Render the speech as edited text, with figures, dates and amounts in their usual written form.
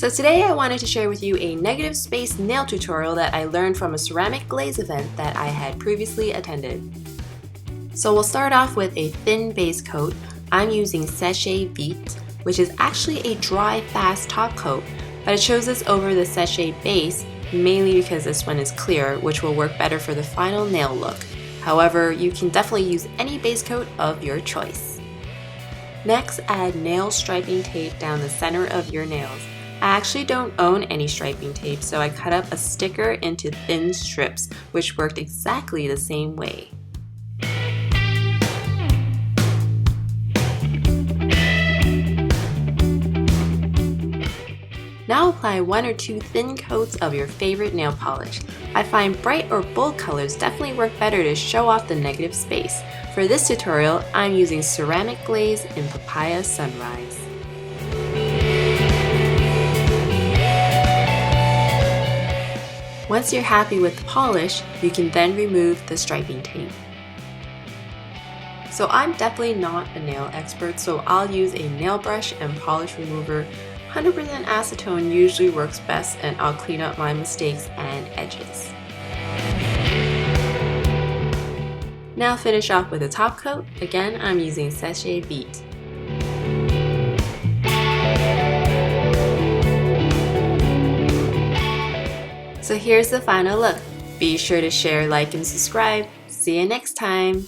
So today I wanted to share with you a negative space nail tutorial that I learned from a ceramic glaze event that I had previously attended. So we'll start off with a thin base coat. I'm using Séché Vite, which is actually a dry fast top coat, but I chose this over the Séché base mainly because this one is clear, which will work better for the final nail look. However, you can definitely use any base coat of your choice. Next, add nail striping tape down the center of your nails. I actually don't own any striping tape, so I cut up a sticker into thin strips, which worked exactly the same way. Now apply one or two thin coats of your favorite nail polish. I find bright or bold colors definitely work better to show off the negative space. For this tutorial, I'm using ceramic glaze in Papaya Sunrise. Once you're happy with the polish, you can then remove the striping tape. So I'm definitely not a nail expert, so I'll use a nail brush and polish remover. 100% acetone usually works best, and I'll clean up my mistakes and edges. Now finish off with a top coat. Again, I'm using Séché Vite. So here's the final look. Be sure to share, like, and subscribe. See you next time!